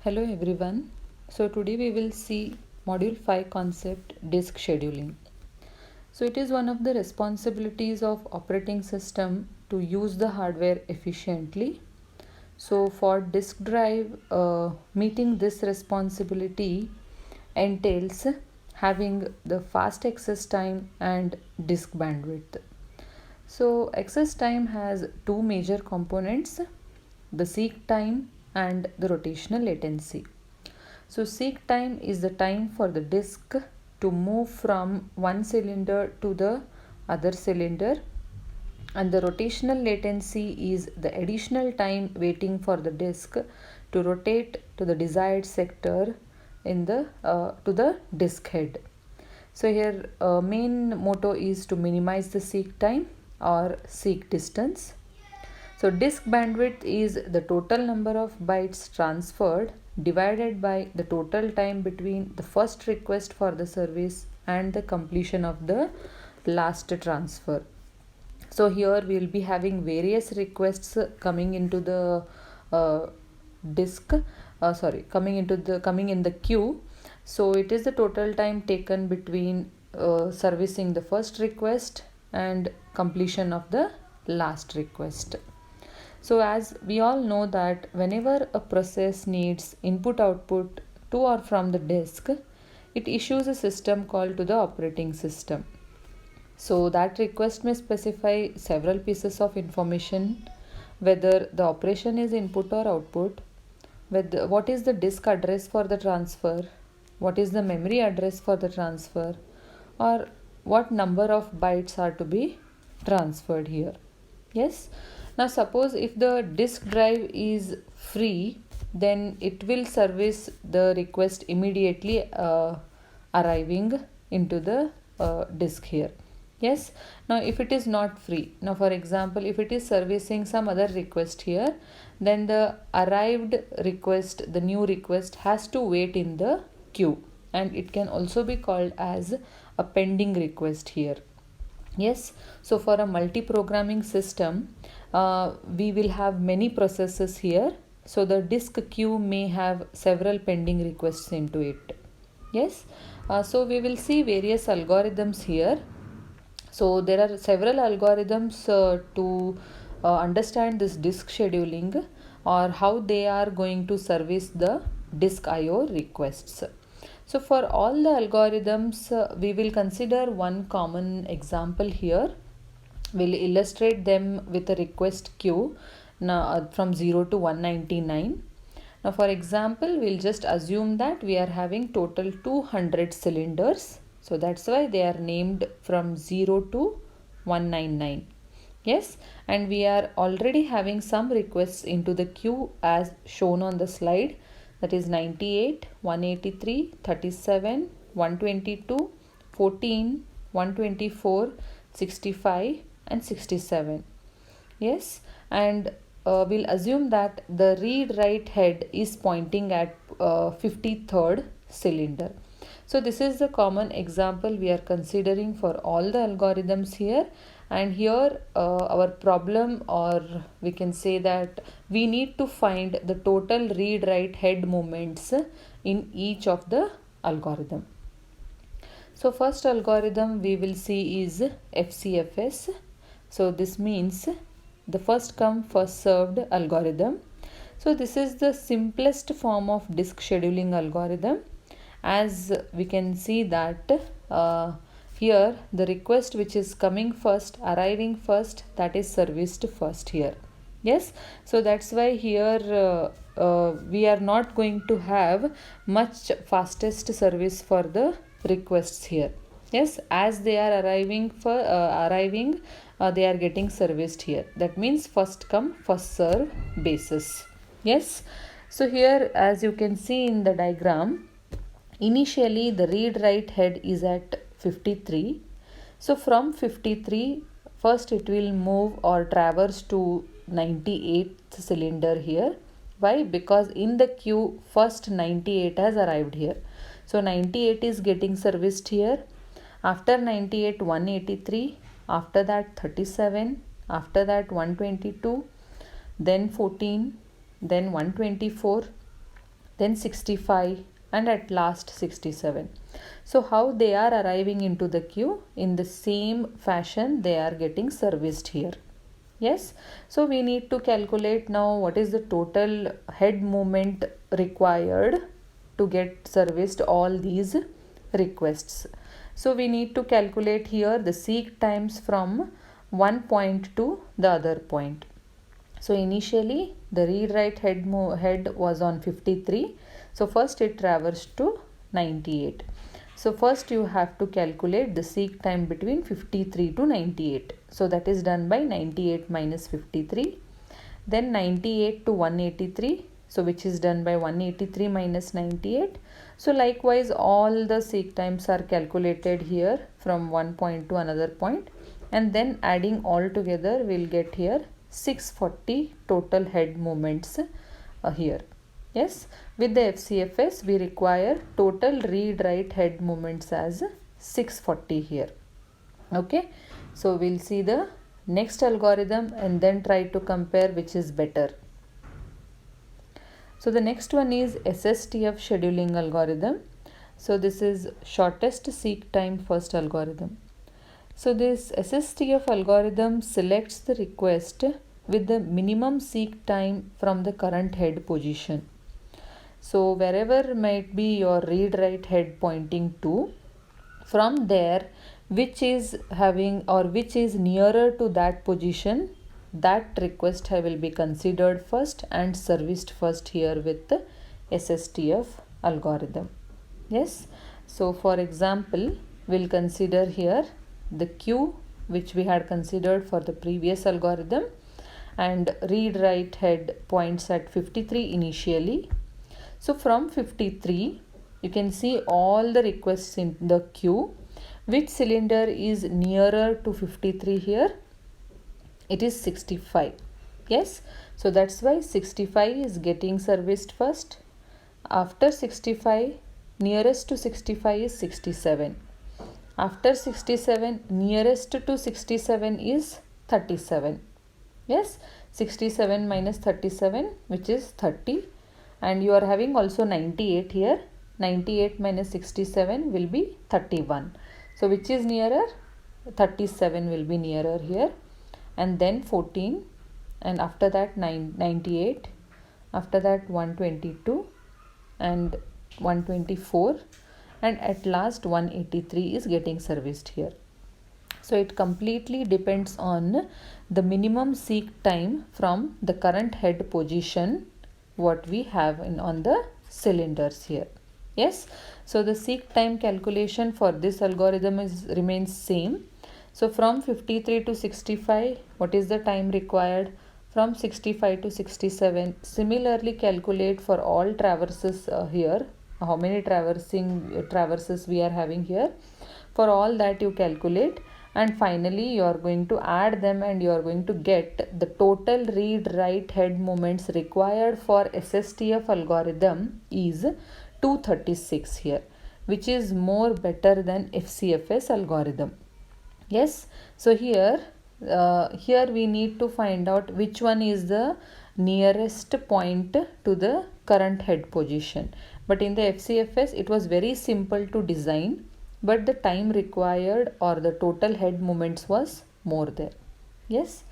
Hello everyone. So today we will see module 5 concept disk scheduling. So it is one of the responsibilities of operating system to use the hardware efficiently. So for disk drive, meeting this responsibility entails having the fast access time and disk bandwidth. So access time has two major components, the seek time and the rotational latency. So seek time is the time for the disk to move from one cylinder to the other cylinder, and the rotational latency is the additional time waiting for the disk to rotate to the desired sector in the to the disk head. So here main motto is to minimize the seek time or seek distance. So disk bandwidth is the total number of bytes transferred divided by the total time between the first request for the service and the completion of the last transfer. So here we will be having various requests coming into the disk coming in the queue. So it is the total time taken between servicing the first request and completion of the last request. So as we all know that whenever a process needs input output to or from the disk, it issues a system call to the operating system. So that request may specify several pieces of information, whether the operation is input or output, what is the disk address for the transfer, what is the memory address for the transfer, or what number of bytes are to be transferred here. Yes. Now suppose if the disk drive is free, then it will service the request immediately arriving into the disk here. Yes. Now if it is not free, now for example if it is servicing some other request here, then the arrived request, the new request has to wait in the queue, and it can also be called as a pending request here. Yes. So for a multi-programming system, we will have many processes here. So the disk queue may have several pending requests into it. Yes. So we will see various algorithms here. So there are several algorithms to understand this disk scheduling or how they are going to service the disk IO requests. So for all the algorithms, we will consider one common example here. We'll illustrate them with a request queue from 0 to 199. Now for example, we'll just assume that we are having total 200 cylinders. So that's why they are named from 0 to 199. Yes, and we are already having some requests into the queue as shown on the slide, that is 98, 183, 37, 122, 14, 124, 65 and 67. Yes, and we'll assume that the read write head is pointing at 53rd cylinder. So this is the common example we are considering for all the algorithms here, and here our problem, or we can say that we need to find the total read write head movements in each of the algorithm. So first algorithm we will see is FCFS. So this means the first come first served algorithm. So this is the simplest form of disk scheduling algorithm, as we can see that here the request which is coming first, arriving first, that is serviced first here. Yes, so that's why here we are not going to have much fastest service for the requests here. Yes, as they are arriving they are getting serviced here. That means first come first serve basis. Yes, so here as you can see in the diagram, initially the read write head is at 53. So from 53 first it will move or traverse to 98th cylinder here. Why? Because in the queue first 98 has arrived here. So 98 is getting serviced here. After 98 183, after that 37, after that 122, then 14, then 124, then 65, and at last 67. So how they are arriving into the queue? In the same fashion they are getting serviced here. Yes, so we need to calculate now what is the total head movement required to get serviced all these requests. So we need to calculate here the seek times from one point to the other point. So initially the read write head was on 53. So first it traversed to 98. So first you have to calculate the seek time between 53 to 98. So that is done by 98 minus 53. Then 98 to 183. So which is done by 183 minus 98. So likewise all the seek times are calculated here from one point to another point, and then adding all together we'll get here 640 total head movements here. Yes, with the FCFS we require total read write head movements as 640 here. Okay, so we'll see the next algorithm and then try to compare which is better. So the next one is SSTF scheduling algorithm. So this is shortest seek time first algorithm. So this SSTF algorithm selects the request with the minimum seek time from the current head position. So wherever might be your read write head pointing to, from there which is having or which is nearer to that position, that request will be considered first and serviced first here with the SSTF algorithm. Yes, so for example we'll consider here the queue which we had considered for the previous algorithm, and read write head points at 53 initially. So from 53 you can see all the requests in the queue. Which cylinder is nearer to 53 here? It is 65. Yes, so that's why 65 is getting serviced first. After 65, nearest to 65 is 67. After 67, nearest to 67 is 37. Yes, 67 minus 37, which is 30, and you are having also 98 here. 98 minus 67 will be 31. So which is nearer? 37 will be nearer here, and then 14, and after that 98, after that 122 and 124, and at last 183 is getting serviced here. So it completely depends on the minimum seek time from the current head position what we have on the cylinders here. Yes, so the seek time calculation for this algorithm remains same. So from 53 to 65, what is the time required? From 65 to 67, similarly calculate for all traverses here. How many traverses we are having here? For all that you calculate, and finally you are going to add them and you are going to get the total read write head moments required for SSTF algorithm is 236 here, which is more better than FCFS algorithm. Yes, so here we need to find out which one is the nearest point to the current head position. But in the FCFS it was very simple to design, but the time required or the total head moments was more there. Yes,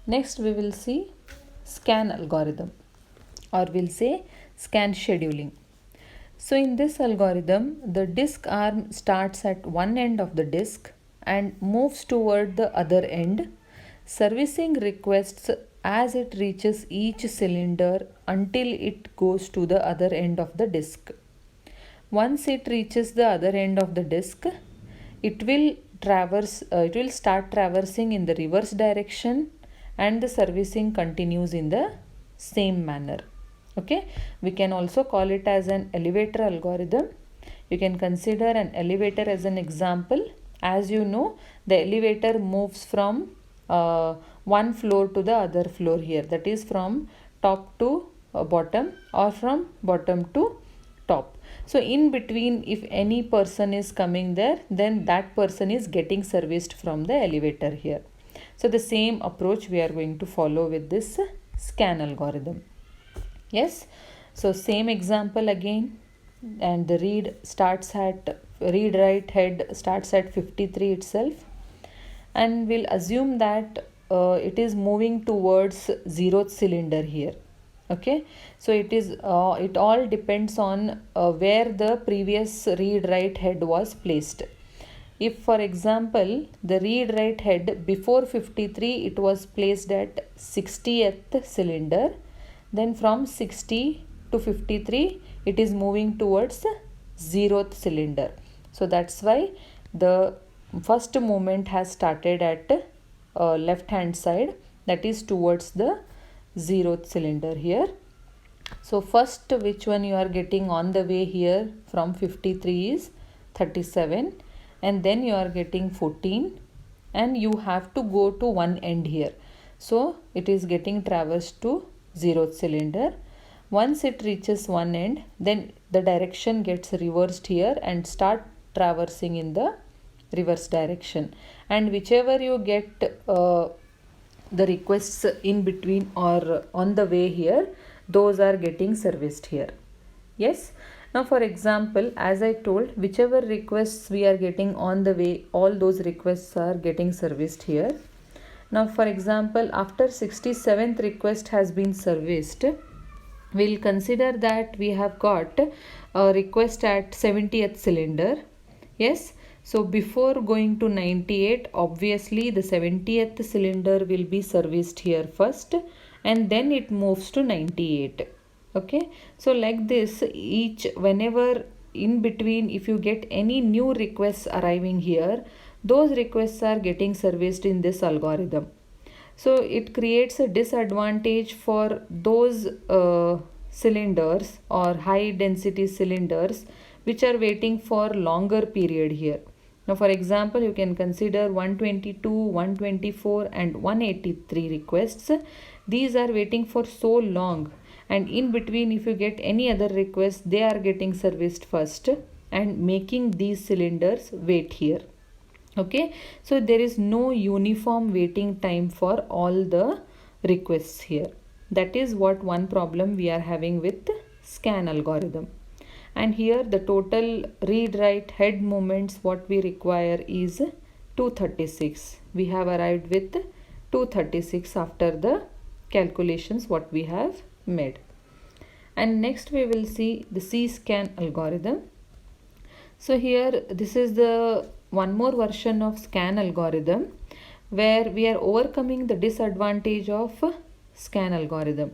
next we will see scan algorithm, or we'll say scan scheduling. So in this algorithm, the disk arm starts at one end of the disk and moves toward the other end, servicing requests as it reaches each cylinder until it goes to the other end of the disk. Once it reaches the other end of the disk, it will start traversing in the reverse direction, and the servicing continues in the same manner. Okay, we can also call it as an elevator algorithm. You can consider an elevator as an example. As you know, the elevator moves from one floor to the other floor here, that is from top to bottom or from bottom to top. So in between, if any person is coming there, then that person is getting serviced from the elevator here. So the same approach we are going to follow with this scan algorithm. Yes, So same example again, and the read write head starts at 53 itself, and we'll assume that it is moving towards 0th cylinder here. Okay, so it all depends on where the previous read write head was placed. If for example the read write head before 53 it was placed at 60th cylinder, then from 60 to 53 it is moving towards 0th cylinder. So that's why the first movement has started at left hand side, that is towards the 0th cylinder here. So first which one you are getting on the way here from 53 is 37, and then you are getting 14, and you have to go to one end here. So it is getting traversed to 0th cylinder. Once it reaches one end, then the direction gets reversed here and start traversing in the reverse direction, and whichever you get the requests in between or on the way here, those are getting serviced here. Yes. Now for example, as I told, whichever requests we are getting on the way, all those requests are getting serviced here. Now for example, after 67th request has been serviced, we'll consider that we have got a request at 70th cylinder. Yes. So before going to 98, obviously the 70th cylinder will be serviced here first, and then it moves to 98. Okay, so like this, whenever in between, if you get any new requests arriving here, those requests are getting serviced in this algorithm. So it creates a disadvantage for those cylinders or high density cylinders which are waiting for longer period here. Now for example, you can consider 122, 124 and 183 requests. These are waiting for so long, and in between if you get any other requests, they are getting serviced first and making these cylinders wait here. Okay, so there is no uniform waiting time for all the requests here. That is what one problem we are having with scan algorithm. And here the total read write head moments what we require is 236. We have arrived with 236 after the calculations what we have made. And next we will see the C-scan algorithm. So here this is the one more version of scan algorithm where we are overcoming the disadvantage of scan algorithm.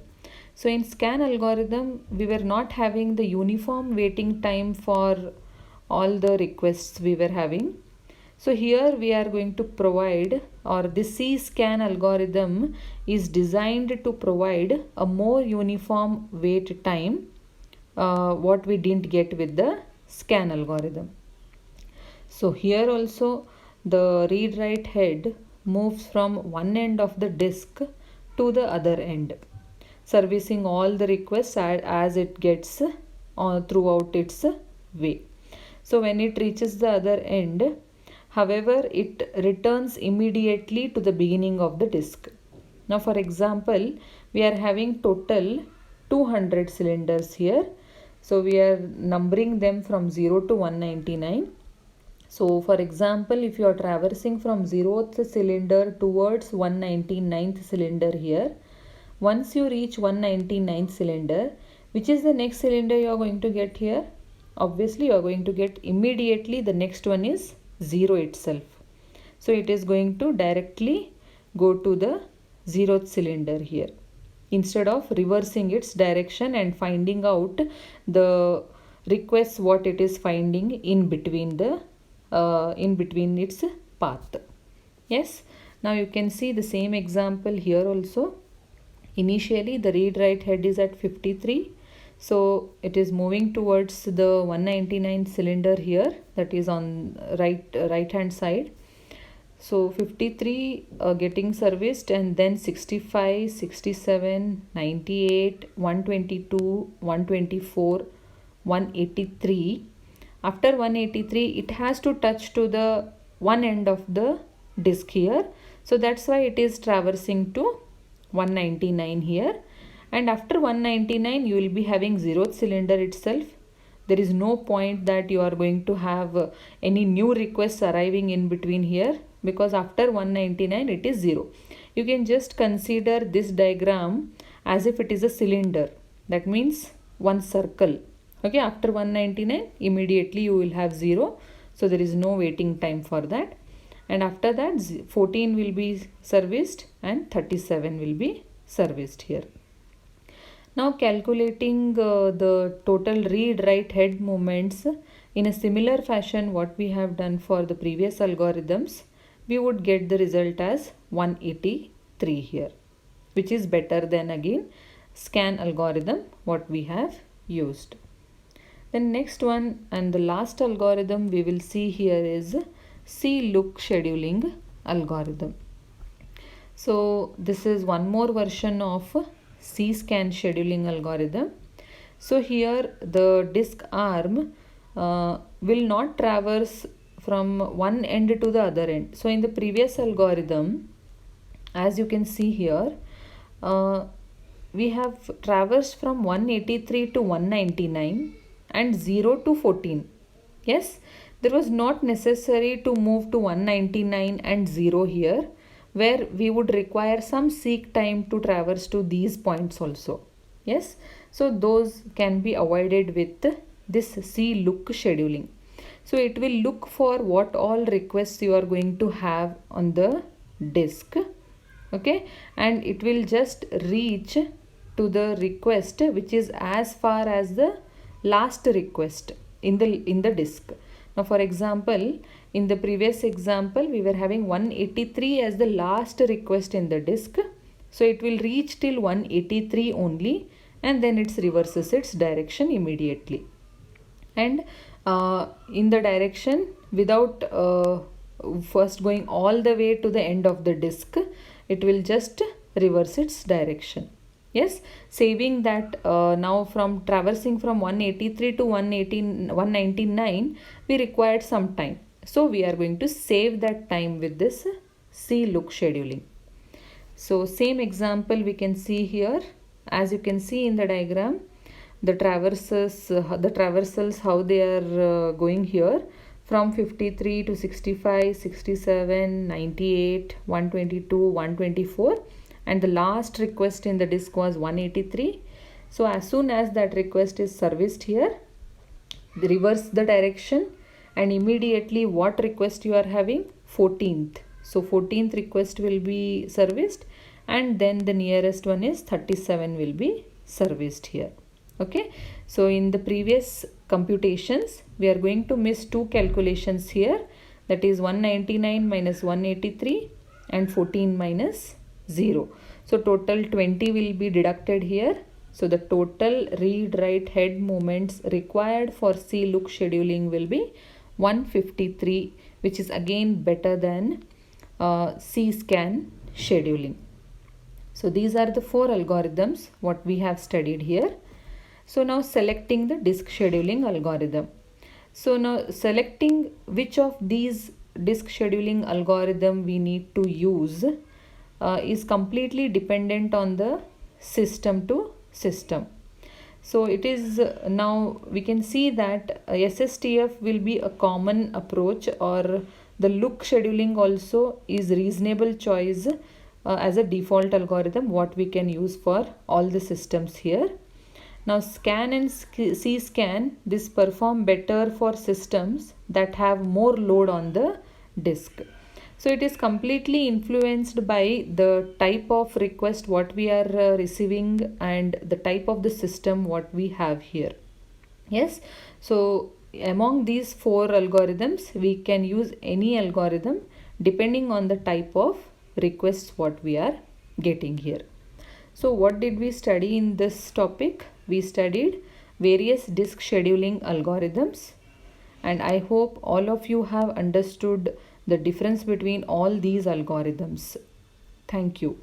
So in scan algorithm, we were not having the uniform waiting time for all the requests we were having. So here we are going to provide, or the C-scan algorithm is designed to provide a more uniform wait time, what we didn't get with the scan algorithm. So here also the read write head moves from one end of the disk to the other end, servicing all the requests as it gets throughout its way. So when it reaches the other end, however, it returns immediately to the beginning of the disk. Now for example, we are having total 200 cylinders here. So we are numbering them from 0 to 199. So for example, if you are traversing from 0th cylinder towards 199th cylinder here, once you reach 199th cylinder, which is the next cylinder you are going to get here? Obviously you are going to get immediately the next one is 0 itself. So it is going to directly go to the 0th cylinder here, instead of reversing its direction and finding out the requests what it is finding in between its path. Yes. Now you can see the same example here also. Initially the read write head is at 53, so it is moving towards the 199 cylinder here, that is on right hand side. So 53 getting serviced, and then 65, 67, 98, 122, 124, 183. After 183 it has to touch to the one end of the disk here, so that's why it is traversing to 199 here. and after 199 you will be having 0th cylinder itself. There is no point that you are going to have any new requests arriving in between here, because after 199 it is 0. You can just consider this diagram as if it is a cylinder. That means one circle. Okay, after 199 immediately you will have 0. So there is no waiting time for that. And after that 14 will be serviced and 37 will be serviced here. Now calculating the total read-write head movements in a similar fashion what we have done for the previous algorithms, we would get the result as 183 here, which is better than again scan algorithm what we have used. Then next one and the last algorithm we will see here is C-look scheduling algorithm. So this is one more version of C-scan scheduling algorithm. So here the disk arm will not traverse from one end to the other end. So in the previous algorithm, as you can see here, we have traversed from 183 to 199 and 0 to 14. Yes, there was not necessary to move to 199 and 0 here, where we would require some seek time to traverse to these points also. Yes, so those can be avoided with this C-look scheduling. So it will look for what all requests you are going to have on the disk. Okay, and it will just reach to the request which is as far as the last request in the disk. Now for example, in the previous example we were having 183 as the last request in the disk. So it will reach till 183 only, and then it reverses its direction immediately. And in the direction without first going all the way to the end of the disk, it will just reverse its direction. Yes, saving that now from traversing from 183 to 199 we required some time. So we are going to save that time with this C-look scheduling. So same example we can see here. As you can see in the diagram, the traversals how they are going here from 53 to 65, 67, 98, 122, 124. And the last request in the disk was 183. So as soon as that request is serviced here, reverse the direction, and immediately what request you are having? 14th. So 14th request will be serviced, and then the nearest one is 37 will be serviced here. Okay, so in the previous computations we are going to miss two calculations here, that is 199 minus 183 and 14 minus 0. So total 20 will be deducted here. So the total read-write head movements required for C-look scheduling will be 153, which is again better than C-scan scheduling. So these are the 4 algorithms what we have studied here. So now selecting the disk scheduling algorithm. So now selecting which of these disk scheduling algorithm we need to use is completely dependent on the system to system. So it is now we can see that SSTF will be a common approach, or the look scheduling also is reasonable choice as a default algorithm what we can use for all the systems here. Now scan and C-scan, this perform better for systems that have more load on the disk. So it is completely influenced by the type of request what we are receiving and the type of the system what we have here. Yes, so among these 4 algorithms we can use any algorithm depending on the type of requests what we are getting here. So what did we study in this topic? We studied various disk scheduling algorithms, and I hope all of you have understood the difference between all these algorithms. Thank you.